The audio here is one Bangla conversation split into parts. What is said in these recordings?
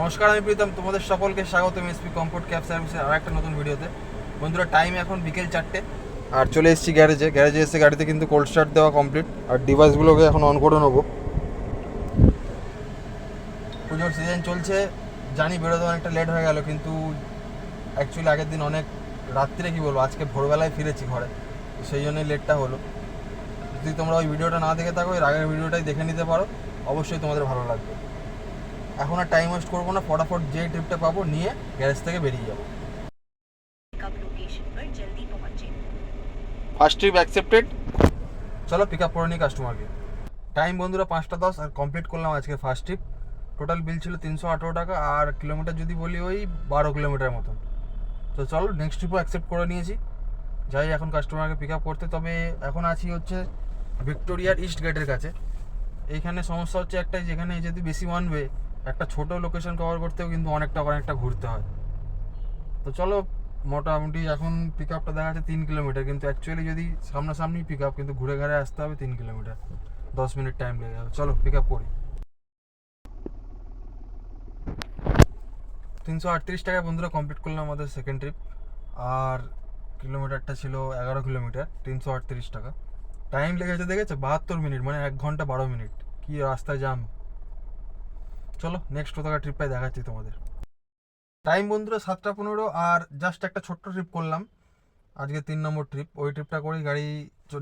নমস্কার, আমি প্রীতম। তোমাদের সকলকে স্বাগত এসপি কমফোর্ট ক্যাব সার্ভিসের আর একটা নতুন ভিডিওতে। বন্ধুরা, টাইম এখন বিকেল 4টে আর চলে এসেছি গ্যারেজে এসে গাড়িতে কিন্তু কোল্ড স্টার্ট দেওয়া কমপ্লিট আর ডিভাইসগুলোকে এখন অন করে নেবো। পুজোর সিজন চলছে, জানি বেরোতে অনেকটা লেট হয়ে গেল, কিন্তু অ্যাকচুয়ালি আগের দিন অনেক রাত্রে আজকে ভোরবেলায় ফিরেছি ঘরে, সেই জন্যই লেটটা হলো। যদি তোমরা ওই ভিডিওটা না দেখে থাকো, এর আগের ভিডিওটাই দেখে নিতে পারো, অবশ্যই তোমাদের ভালো লাগবে। এখন আর টাইম ওয়েস্ট করবো না, ফটাফট যে ট্রিপটা পাবো নিয়ে গ্যারেজ থেকে বেরিয়ে যাবো। First trip accepted. চলো পিক আপ করে নিই কাস্টমারকে। টাইম বন্ধুরা 5টা 10 আর কমপ্লিট করলাম আজকে ফার্স্ট ট্রিপ। টোটাল বিল ছিল 318 টাকা আর কিলোমিটার যদি বলি ওই 12 কিলোমিটার মতন। তো চলো নেক্সট ট্রিপও অ্যাকসেপ্ট করে নিয়েছি, যাই এখন কাস্টমারকে পিক আপ করতে। তবে এখন আছি হচ্ছে ভিক্টোরিয়ার ইস্ট গেটের কাছে। এইখানে সমস্যা হচ্ছে একটাই, যেখানে যদি বেশি ওয়ান ওয়ে একটা ছোটো লোকেশন কভার করতেও কিন্তু অনেকটা ঘুরতে হয়। তো চলো, মোটামুটি এখন পিক আপটা দেখা যাচ্ছে 3 কিলোমিটার, কিন্তু অ্যাকচুয়ালি যদি সামনাসামনি পিক আপ, কিন্তু ঘুরে ঘাড়ে আসতে হবে 3 কিলোমিটার, 10 মিনিট টাইম লেগে যাবে। চলো পিক আপ করি। 338 টাকায় বন্ধুরা কমপ্লিট করলাম আমাদের সেকেন্ড ট্রিপ। আর কিলোমিটারটা ছিল 11 কিলোমিটার, 338 টাকা। টাইম লেগেছে দেখেছে 72 মিনিট, মানে 1 ঘন্টা 12 মিনিট। কি রাস্তায় জাম। চলো নেক্সট কোথাকার ট্রিপটাই দেখাচ্ছি তোমাদের। টাইম বন্ধুরা 7টা 15 আর জাস্ট একটা ছোট্ট ট্রিপ করলাম আজকে, 3 নম্বর ট্রিপ। ওই ট্রিপটা করেই গাড়ি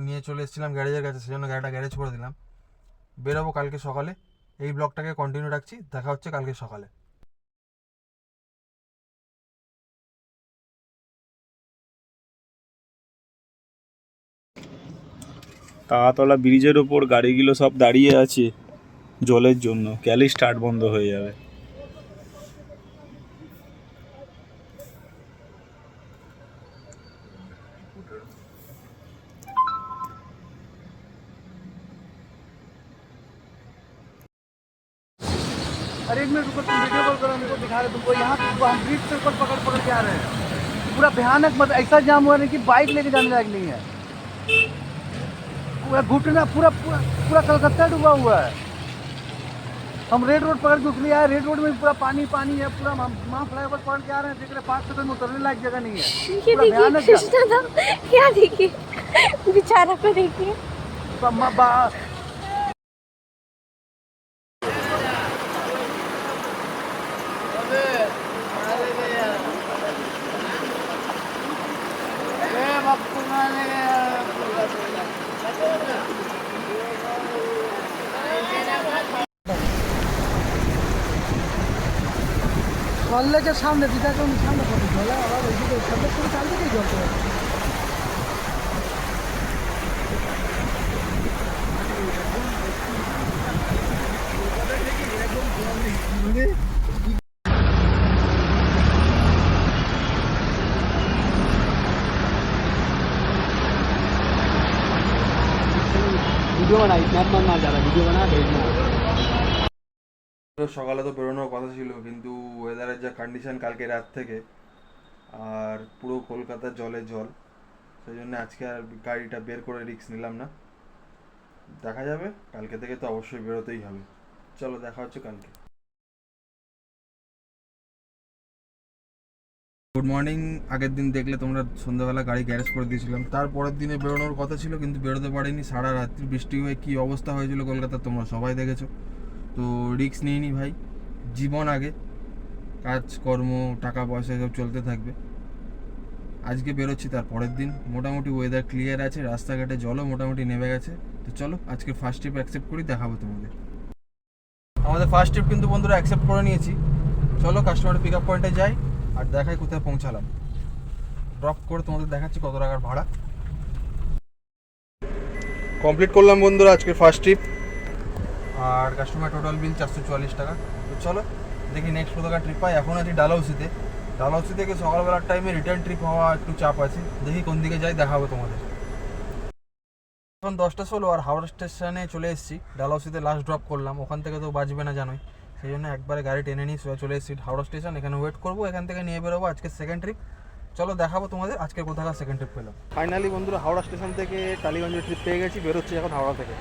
নিয়ে চলে এসেছিলাম গ্যারেজের কাছে, সেজন্য গাড়িটা গ্যারেজ করে দিলাম। বেরোবো কালকে সকালে। এই ব্লগটাকে কন্টিনিউ রাখছি, দেখা হচ্ছে কালকে সকালে। তারাতলা ব্রিজের ওপর গাড়িগুলো সব দাঁড়িয়ে আছে জলের জন্য, গেলেই স্টার্ট বন্ধ হয়ে যাবে। अरे एक मिनट रुको, तुम वीडियो कॉल करो, मेरे को दिखा रहे तुमको। यहाँ हम ब्रिज से ऊपर पकड़ के आ रहे हैं। पूरा भयानक, मतलब ऐसा जाम हुआ है कि बाइक लेके जाने लायक नहीं है। पूरा घुटना, पूरा पूरा पूरा कलकत्ता डूबा हुआ है। हम रेड रोड पकड़ के उसलिए आए, रेड रोड में पूरा पानी है पूरा। हम वहाँ फ्लाईओवर पकड़ के आ रहे हैं, देख रहे 5 सेकंड में उतरने लायक जगह नहीं है। ये पूरा भयानक देखिए कृष्णा था, क्या देखिए बेचारा को देखिए। কলেজের সামনে দিদা কোন সামনে ফটো জলে আবার ওইদিকে সামনে করে চালতে কি জলতে वीडियो बना, स्नैप मारना जा रहा, वीडियो बना भेजना। সকালে তো বেরোনোর কথা ছিল, কিন্তু ওয়েদারের যা কন্ডিশন কালকে রাত থেকে, আর পুরো কলকাতার জলে জল, সেই জন্য আজকে আর গাড়িটা বের করে রিস্ক নিলাম না। দেখা যাবে, কালকে থেকে তো অবশ্যই বেরোতেই হবে। চলো দেখা হচ্ছে কালকে। Good morning. আগের দিন দেখলে তোমরা সন্ধ্যাবেলা গাড়ি গ্যারেজ করে দিয়েছিলাম, তারপরের দিনে বেরোনোর কথা ছিল কিন্তু বেরোতে পারিনি। সারা রাত্রি বৃষ্টি হয়ে কী অবস্থা হয়েছিল কলকাতার তোমরা সবাই দেখেছো। তো রিস্ক নিইনি ভাই, জীবন আগে, কাজকর্ম টাকা পয়সা সব চলতে থাকবে। আজকে বেরোচ্ছি তার পরের দিন, মোটামুটি ওয়েদার ক্লিয়ার আছে, রাস্তাঘাটে জলও মোটামুটি নেমে গেছে। তো চলো আজকে ফার্স্ট ট্রিপ অ্যাকসেপ্ট করি, দেখাবো তোমাদের। আমাদের ফার্স্ট ট্রিপ কিন্তু বন্ধুরা অ্যাকসেপ্ট করে নিয়েছি। চলো কাস্টমার পিক আপ পয়েন্টে যাই আর দেখাই কোথায় পৌঁছালাম। ড্রপ করে তোমাদের দেখাচ্ছি কত টাকার ভাড়া। কমপ্লিট করলাম বন্ধুরা আজকে ফার্স্ট ট্রিপ, আর কাস্টমার টোটাল বিল 444 টাকা। তো চলো দেখি নেক্সট কোথাকার ট্রিপ পাই। এখন আছি ডালহৌসিতে। ডালহৌসি থেকে সকালবেলার টাইমে রিটার্ন ট্রিপ হওয়া একটু চাপ আছে, দেখি কোন দিকে যাই, দেখাবো তোমাদের। এখন 10টা 16 আর হাওড়া স্টেশনে চলে এসেছি। ডালহৌসিতে লাস্ট ড্রপ করলাম, ওখান থেকে তো বাজবে না জানোই, সেই জন্য একবারে গাড়ি টেনে নিয়ে চলে এসেছি হাওড়া স্টেশন। এখানে ওয়েট করবো, এখান থেকে নিয়ে বেরোবো আজকে সেকেন্ড ট্রিপ। চলো দেখাবো তোমাদের আজকে কোথাকার সেকেন্ড ট্রিপ পেলাম। ফাইনালি বন্ধুরা হাওড়া স্টেশন থেকে টালিগঞ্জের ট্রিপ পেয়ে গেছি, বেরোচ্ছি এখন হাওড়া থেকে।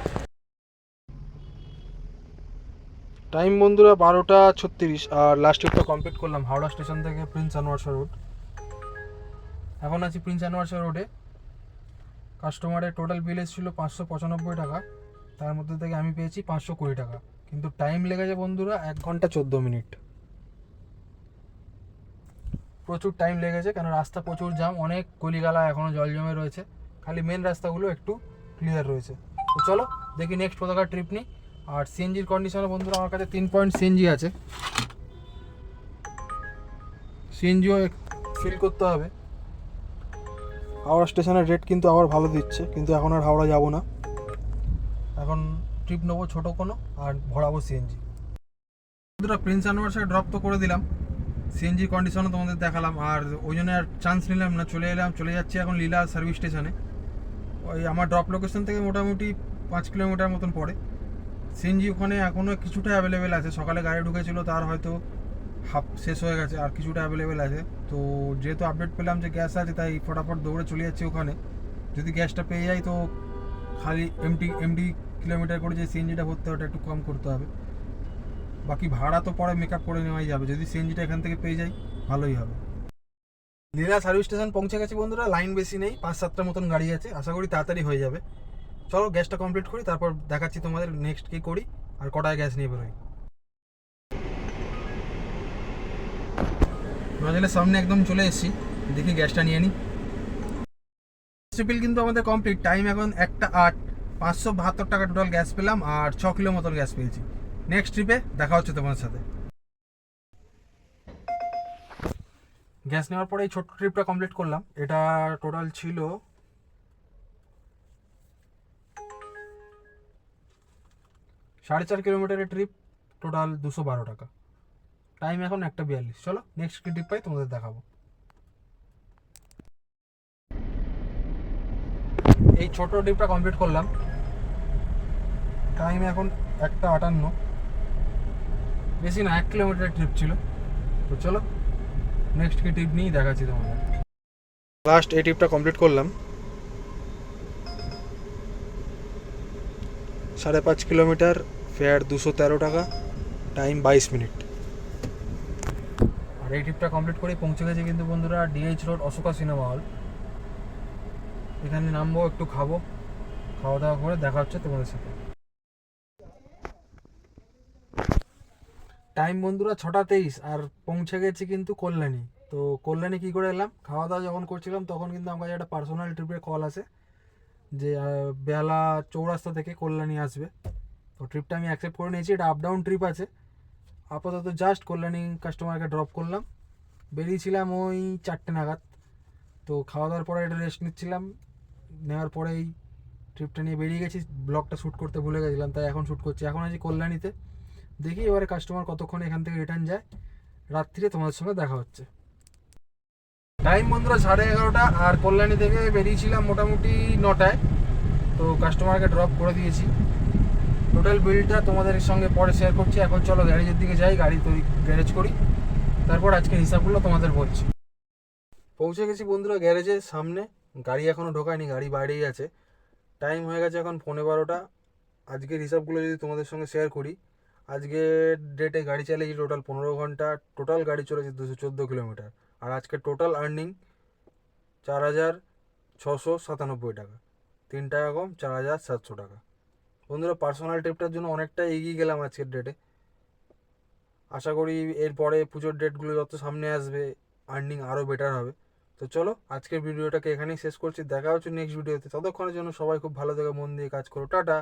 টাইম বন্ধুরা 12:36 আর লাস্ট ট্রিপটা কমপ্লিট করলাম হাওড়া স্টেশন থেকে প্রিন্স আনোয়ার রোড। এখন আছি প্রিন্স আনোয়ার রোডে। কাস্টমারের টোটাল বিল এসেছিলো 595 টাকা, তার মধ্যে থেকে আমি পেয়েছি 520 টাকা, কিন্তু টাইম লেগেছে বন্ধুরা 1 ঘন্টা 14 মিনিট। প্রচুর টাইম লেগেছে, কেন রাস্তা প্রচুর জ্যাম, অনেক গলিগালা এখনও জল জমে রয়েছে, খালি মেন রাস্তাগুলো একটু ক্লিয়ার রয়েছে। তো চলো দেখি নেক্সট কোথাকার ট্রিপ নিই। আর সিএনজির কন্ডিশনে বন্ধুরা আমার কাছে 3 পয়েন্ট সিএনজি আছে, সিএনজিও ফিল করতে হবে। হাওড়া স্টেশনের রেট কিন্তু আবার ভালো দিচ্ছে, কিন্তু এখন আর হাওড়া যাব না, এখন ট্রিপ নেবো ছোটো কোনো আর ভরাবো সিএনজি। বন্ধুরা প্রিন্স আনোয়ার ড্রপ তো করে দিলাম, সিএনজি কন্ডিশনও তোমাদের দেখালাম, আর ওই জন্য আর চান্স নিলাম না, চলে যাচ্ছি এখন লীলা সার্ভিস স্টেশনে। ওই আমার ড্রপ লোকেশন থেকে মোটামুটি 5 কিলোমিটার মতন পড়ে। সিএনজি ওখানে এখনও কিছুটা অ্যাভেলেবেল আছে, সকালে গাড়ি ঢুকেছিল তার হয়তো হাফ শেষ হয়ে গেছে, আর কিছুটা অ্যাভেলেবেল আছে। তো যেহেতু আপডেট পেলাম যে গ্যাস আছে, তাই ফটাফট দৌড়ে চলে যাচ্ছি ওখানে। যদি গ্যাসটা পেয়ে যাই তো খালি এমডি কিলোমিটার করে যে সিএনজিটা ভরতে ওটা একটু কম করতে হবে, বাকি ভাড়া তো পরে মেকআপ করে নেওয়াই যাবে। যদি সিএনজিটা এখান থেকে পেয়ে যাই ভালোই হবে। লীলা সার্ভিস স্টেশন পৌঁছে গেছি বন্ধুরা, লাইন বেশি নেই, 5-7টার মতন গাড়ি আছে, আশা করি তাড়াতাড়ি হয়ে যাবে। চলো গ্যাসটা কমপ্লিট করি, তারপর দেখাচ্ছি তোমাদের নেক্সট কী করি আর কটায় গ্যাস নিয়ে বেরোই। নজলের সামনে একদম চলে এসেছি, দেখি গ্যাসটা নিয়ে নিই। ট্রিপল কিন্তু আমাদের কমপ্লিট, টাইম এখন 1:08, 572 টাকা টোটাল গ্যাস পেলাম আর 6 কিলো মতন গ্যাস পেয়েছি। নেক্সট ট্রিপে দেখা হচ্ছে তোমার সাথে। গ্যাস নেওয়ার পরে এই ছোট্ট ট্রিপটা কমপ্লিট করলাম, এটা টোটাল ছিল 4.5 কিলোমিটারের ট্রিপ, টোটাল 212 টাকা। টাইম এখন 1:42। চলো নেক্সট কি ট্রিপ পাই তোমাদের দেখাবো। এই ছোট ট্রিপটা কমপ্লিট করলাম, টাইম এখন 1:58, বেশি না, 1 কিলোমিটারের ট্রিপ ছিল। তো চলো নেক্সট কি ট্রিপ নিয়েই দেখাচ্ছি তোমাদের। লাস্ট এই ট্রিপটা কমপ্লিট করলাম, 5.5 কিলোমিটার, ফেয়ার 213 টাকা, টাইম 22 মিনিট। আর এই ট্রিপটা কমপ্লিট করে পৌঁছে গেছে কিন্তু বন্ধুরা DH road Ashoka cinema hall. এখানে নামবো, একটু খাবো, খাওয়া দাওয়া করে দেখা হচ্ছে তোমাদের সাথে। টাইম বন্ধুরা 6:23 আর পৌঁছে গেছি কিন্তু কল্যাণী। তো কল্যাণী কী করে এলাম, খাওয়া দাওয়া যখন করছিলাম তখন কিন্তু আমার কাছে একটা পার্সোনাল ট্রিপের কল আসে যে বেহালা চৌরাস্তা থেকে কল্যাণী আসবে। তো ট্রিপটা আমি অ্যাকসেপ্ট করে নিয়েছি, এটা আপ ডাউন ট্রিপ আছে। আপাতত জাস্ট কল্যাণী কাস্টমারকে ড্রপ করলাম, বেরিয়েছিলাম ওই 4টে নাগাদ। তো খাওয়া দাওয়ার পরে একটা রেস্ট নিচ্ছিলাম, নেওয়ার পরেই ট্রিপটা নিয়ে বেরিয়ে গেছি। ব্লগটা শ্যুট করতে ভুলে গেছিলাম, তাই এখন শ্যুট করছি। এখন আছি কল্যাণীতে, দেখি এবারে কাস্টমার কতক্ষণ এখান থেকে রিটার্ন যায়, রাত্রিরে তোমাদের সঙ্গে দেখা হচ্ছে। টাইম বন্ধুরা 11:30 আর কল্যাণী থেকে বেরিয়েছিলাম মোটামুটি 9টায়। তো কাস্টমারকে ড্রপ করে দিয়েছি, টোটাল বিলটা তোমাদের সঙ্গে পরে শেয়ার করছি। এখন চলো গ্যারেজের দিকে যাই, গাড়ি গ্যারেজ করি, তারপর আজকের হিসাবগুলো তোমাদের বলছি। পৌঁছে গেছি বন্ধুরা গ্যারেজের সামনে, গাড়ি এখনও ঢোকায়নি, গাড়ি বাইরেই আছে। টাইম হয়ে গেছে এখন 12:15। আজকের হিসাবগুলো যদি তোমাদের সঙ্গে শেয়ার করি, আজকের ডেটে গাড়ি চালিয়েছি টোটাল 15 ঘন্টা, টোটাল গাড়ি চলেছে 214 কিলোমিটার, আর আজকে টোটাল আর্নিং 4,697 টাকা, 3 টাকা কম 4,700 টাকা। বন্ধুরা পার্সোনাল ট্রিপটার জন্য অনেকটা এগিয়ে গেলাম আজকের ডেটে। আশা করি এরপরে পুজোর ডেটগুলো যত সামনে আসবে আর্নিং আরও বেটার হবে। তো চলো আজকের ভিডিওটাকে এখানেই শেষ করছি, দেখা হচ্ছে নেক্সট ভিডিওতে। ততক্ষণের জন্য সবাই খুব ভালো থেকে মন দিয়ে কাজ করো, টাটা।